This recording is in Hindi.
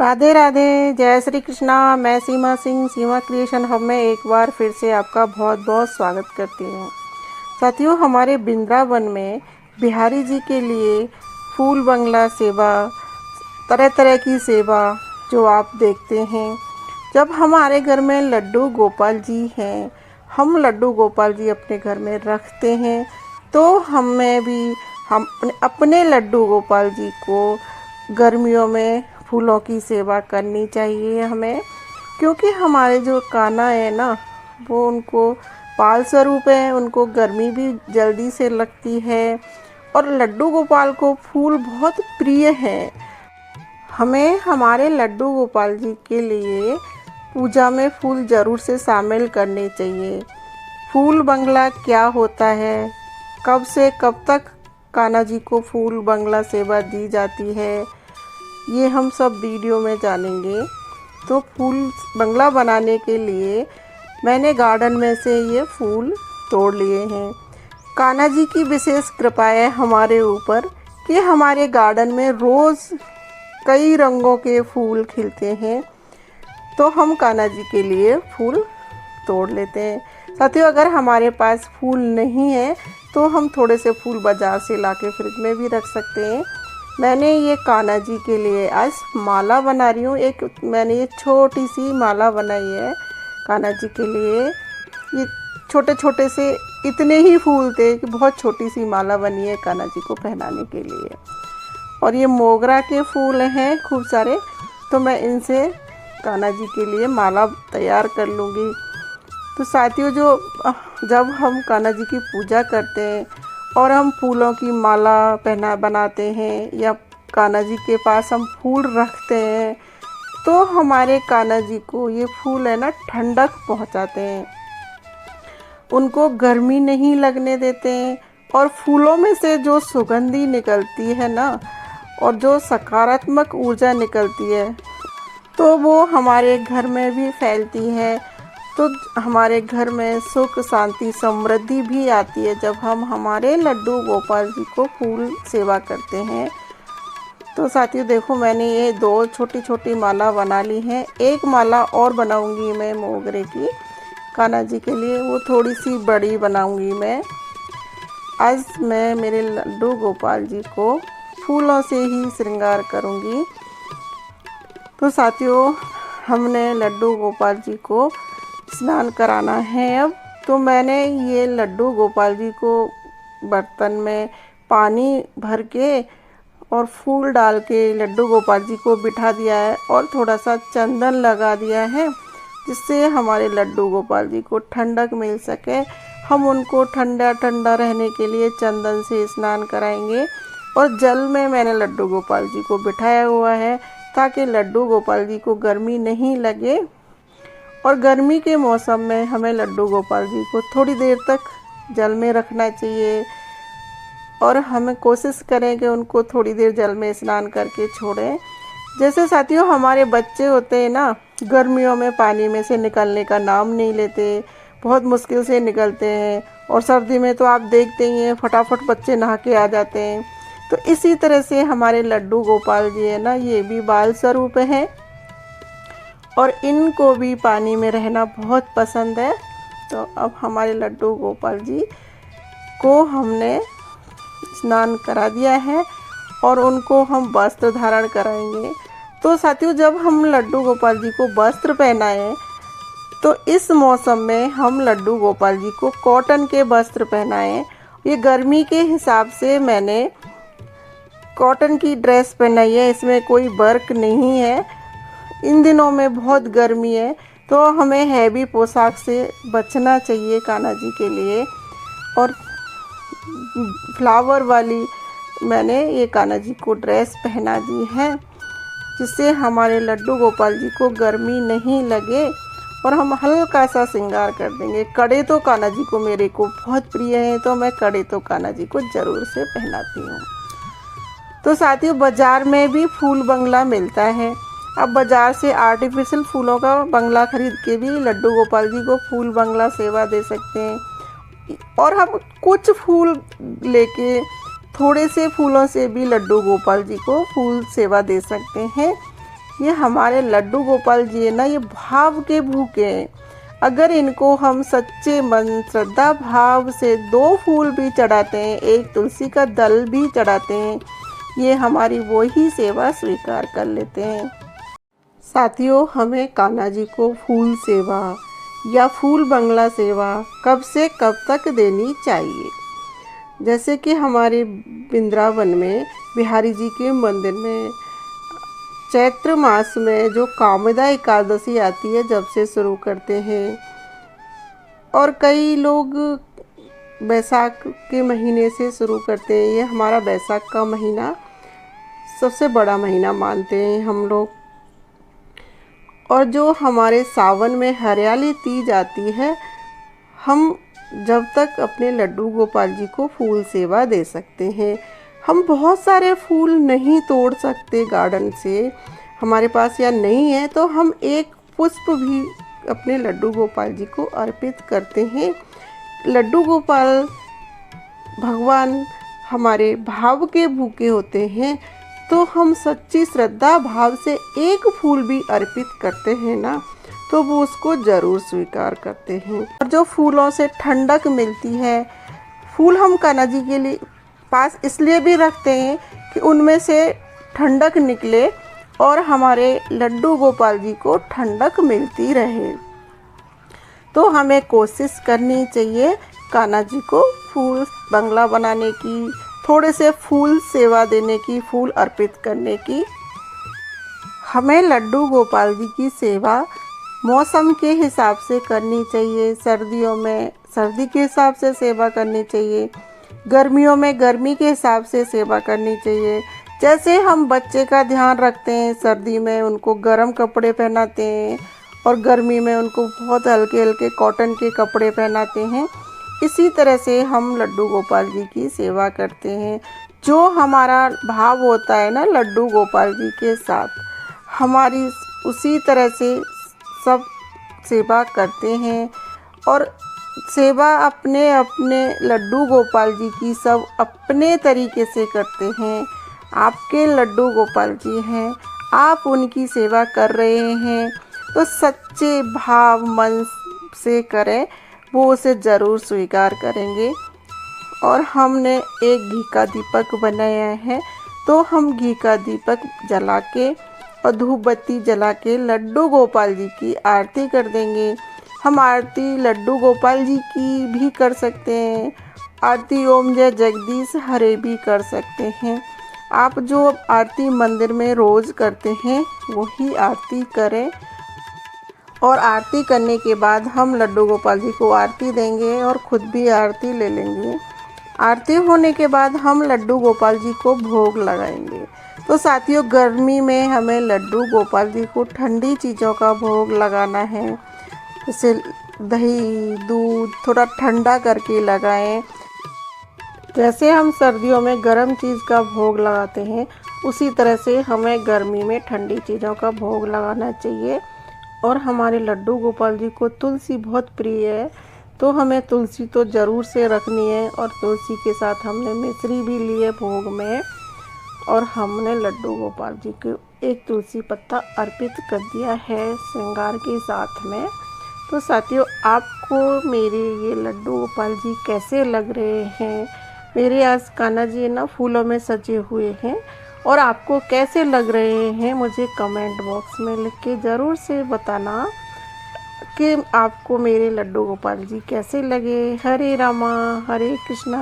राधे राधे, जय श्री कृष्णा। मैं सीमा सिंह, सीमा क्रिएशन हब में एक बार फिर से आपका बहुत बहुत स्वागत करती हूँ। साथियों, हमारे वृंदावन में बिहारी जी के लिए फूल बंगला सेवा, तरह तरह की सेवा जो आप देखते हैं। जब हमारे घर में लड्डू गोपाल जी हैं, हम लड्डू गोपाल जी अपने घर में रखते हैं, तो हमें भी हम अपने लड्डू गोपाल जी को गर्मियों में फूलों की सेवा करनी चाहिए हमें, क्योंकि हमारे जो कान्हा है ना, वो उनको पाल स्वरूप है, उनको गर्मी भी जल्दी से लगती है और लड्डू गोपाल को फूल बहुत प्रिय है। हमें हमारे लड्डू गोपाल जी के लिए पूजा में फूल ज़रूर से शामिल करने चाहिए। फूल बंगला क्या होता है, कब से कब तक कान्हा जी को फूल बंगला सेवा दी जाती है, ये हम सब वीडियो में जानेंगे। तो फूल बंगला बनाने के लिए मैंने गार्डन में से ये फूल तोड़ लिए हैं। कान्हा जी की विशेष कृपा है हमारे ऊपर कि हमारे गार्डन में रोज़ कई रंगों के फूल खिलते हैं, तो हम कान्हा जी के लिए फूल तोड़ लेते हैं। साथियों, अगर हमारे पास फूल नहीं है तो हम थोड़े से फूल बाज़ार से लाके फ्रिज में भी रख सकते हैं। मैंने ये कान्हा जी के लिए आज माला बना रही हूँ। मैंने ये छोटी सी माला बनाई है कान्हा जी के लिए। ये छोटे छोटे से इतने ही फूल थे कि बहुत छोटी सी माला बनी है कान्हा जी को पहनाने के लिए। और ये मोगरा के फूल हैं खूब सारे, तो मैं इनसे कान्हा जी के लिए माला तैयार कर लूँगी। तो साथियों, जब हम कान्हा जी की पूजा करते हैं और हम फूलों की माला बनाते हैं या कान्हा जी के पास हम फूल रखते हैं, तो हमारे कान्हा जी को ये फूल है ना ठंडक पहुंचाते हैं, उनको गर्मी नहीं लगने देते हैं। और फूलों में से जो सुगंधी निकलती है ना, और जो सकारात्मक ऊर्जा निकलती है, तो वो हमारे घर में भी फैलती है। तो हमारे घर में सुख शांति समृद्धि भी आती है जब हम हमारे लड्डू गोपाल जी को फूल सेवा करते हैं। तो साथियों देखो, मैंने ये 2 छोटी छोटी माला बना ली हैं। एक माला और बनाऊंगी मैं मोगरे की कान्हा जी के लिए, वो थोड़ी सी बड़ी बनाऊंगी मैं। आज मैं मेरे लड्डू गोपाल जी को फूलों से ही श्रृंगार करूंगी। तो साथियों, हमने लड्डू गोपाल जी को स्नान कराना है अब। तो मैंने ये लड्डू गोपाल जी को बर्तन में पानी भर के और फूल डाल के लड्डू गोपाल जी को बिठा दिया है और थोड़ा सा चंदन लगा दिया है, जिससे हमारे लड्डू गोपाल जी को ठंडक मिल सके। हम उनको ठंडा ठंडा रहने के लिए चंदन से स्नान कराएंगे। और जल में मैंने लड्डू गोपाल जी को बिठाया हुआ है ताकि लड्डू गोपाल जी को गर्मी नहीं लगे। और गर्मी के मौसम में हमें लड्डू गोपाल जी को थोड़ी देर तक जल में रखना चाहिए और हमें कोशिश करें कि उनको थोड़ी देर जल में स्नान करके छोड़ें। जैसे साथियों, हमारे बच्चे होते हैं ना, गर्मियों में पानी में से निकलने का नाम नहीं लेते, बहुत मुश्किल से निकलते हैं। और सर्दी में तो आप देखते ही हैं, फटाफट बच्चे नहा के आ जाते हैं। तो इसी तरह से हमारे लड्डू गोपाल जी है ना, ये भी बाल स्वरूप हैं और इनको भी पानी में रहना बहुत पसंद है। तो अब हमारे लड्डू गोपाल जी को हमने स्नान करा दिया है और उनको हम वस्त्र धारण कराएंगे। तो साथियों, जब हम लड्डू गोपाल जी को वस्त्र पहनाएं, तो इस मौसम में हम लड्डू गोपाल जी को कॉटन के वस्त्र पहनाएं। ये गर्मी के हिसाब से मैंने कॉटन की ड्रेस पहनाई है, इसमें कोई वर्क नहीं है। इन दिनों में बहुत गर्मी है, तो हमें हैवी पोशाक से बचना चाहिए कान्हा जी के लिए। और फ्लावर वाली मैंने ये कान्हा जी को ड्रेस पहना दी है, जिससे हमारे लड्डू गोपाल जी को गर्मी नहीं लगे और हम हल्का सा श्रृंगार कर देंगे। कड़े तो कान्हा जी को मेरे को बहुत प्रिय हैं, तो मैं कड़े तो कान्हा जी को ज़रूर से पहनाती हूँ। तो साथियों, बाज़ार में भी फूल बंगला मिलता है। आप बाज़ार से आर्टिफिशियल फूलों का बंगला खरीद के भी लड्डू गोपाल जी को फूल बंगला सेवा दे सकते हैं। और हम कुछ फूल लेके थोड़े से फूलों से भी लड्डू गोपाल जी को फूल सेवा दे सकते हैं। ये हमारे लड्डू गोपाल जी है ना, ये भाव के भूखे हैं। अगर इनको हम सच्चे मन श्रद्धा भाव से 2 फूल भी चढ़ाते हैं, एक तुलसी का दल भी चढ़ाते हैं, ये हमारी वो ही सेवा स्वीकार कर लेते हैं। साथियों, हमें कान्हा जी को फूल सेवा या फूल बंगला सेवा कब से कब तक देनी चाहिए। जैसे कि हमारे वृंदावन में बिहारी जी के मंदिर में चैत्र मास में जो कामदा एकादशी आती है, जब से शुरू करते हैं, और कई लोग बैसाख के महीने से शुरू करते हैं। ये हमारा बैसाख का महीना सबसे बड़ा महीना मानते हैं हम लोग। और जो हमारे सावन में हरियाली तीज आती है, हम जब तक अपने लड्डू गोपाल जी को फूल सेवा दे सकते हैं। हम बहुत सारे फूल नहीं तोड़ सकते गार्डन से, हमारे पास या नहीं है, तो हम एक पुष्प भी अपने लड्डू गोपाल जी को अर्पित करते हैं। लड्डू गोपाल भगवान हमारे भाव के भूखे होते हैं, तो हम सच्ची श्रद्धा भाव से एक फूल भी अर्पित करते हैं ना, तो वो उसको ज़रूर स्वीकार करते हैं। और जो फूलों से ठंडक मिलती है, फूल हम कान्हा जी के लिए पास इसलिए भी रखते हैं कि उनमें से ठंडक निकले और हमारे लड्डू गोपाल जी को ठंडक मिलती रहे। तो हमें कोशिश करनी चाहिए कान्हा जी को फूल बंगला बनाने की, थोड़े से फूल सेवा देने की, फूल अर्पित करने की। हमें लड्डू गोपाल जी की सेवा मौसम के हिसाब से करनी चाहिए। सर्दियों में सर्दी के हिसाब से सेवा करनी चाहिए, गर्मियों में गर्मी के हिसाब से सेवा करनी चाहिए। जैसे हम बच्चे का ध्यान रखते हैं, सर्दी में उनको गर्म कपड़े पहनाते हैं और गर्मी में उनको बहुत हल्के हल्के कॉटन के कपड़े पहनाते हैं, इसी तरह से हम लड्डू गोपाल जी की सेवा करते हैं। जो हमारा भाव होता है ना लड्डू गोपाल जी के साथ, हमारी उसी तरह से सब सेवा करते हैं। और सेवा अपने अपने लड्डू गोपाल जी की सब अपने तरीके से करते हैं। आपके लड्डू गोपाल जी हैं, आप उनकी सेवा कर रहे हैं, तो सच्चे भाव मन से करें, वो उसे ज़रूर स्वीकार करेंगे। और हमने एक घी का दीपक बनाया है, तो हम घी का दीपक जला के और धूप बत्ती जला के लड्डू गोपाल जी की आरती कर देंगे। हम आरती लड्डू गोपाल जी की भी कर सकते हैं, आरती ओम जय जगदीश हरे भी कर सकते हैं। आप जो आरती मंदिर में रोज़ करते हैं वही आरती करें। और आरती करने के बाद हम लड्डू गोपाल जी को आरती देंगे और ख़ुद भी आरती ले लेंगे। आरती होने के बाद हम लड्डू गोपाल जी को भोग लगाएंगे। तो साथियों, गर्मी में हमें लड्डू गोपाल जी को ठंडी चीज़ों का भोग लगाना है। जैसे दही दूध थोड़ा ठंडा करके लगाएं। जैसे हम सर्दियों में गर्म चीज़ का भोग लगाते हैं, उसी तरह से हमें गर्मी में ठंडी चीज़ों का भोग लगाना चाहिए। और हमारे लड्डू गोपाल जी को तुलसी बहुत प्रिय है, तो हमें तुलसी तो ज़रूर से रखनी है। और तुलसी के साथ हमने मिश्री भी ली है भोग में, और हमने लड्डू गोपाल जी को एक तुलसी पत्ता अर्पित कर दिया है श्रृंगार के साथ में। तो साथियों, आपको मेरे ये लड्डू गोपाल जी कैसे लग रहे हैं? मेरे आज कान्हा जी ना फूलों में सजे हुए हैं, और आपको कैसे लग रहे हैं मुझे कमेंट बॉक्स में लिख के ज़रूर से बताना कि आपको मेरे लड्डू गोपाल जी कैसे लगे। हरे रामा हरे कृष्णा।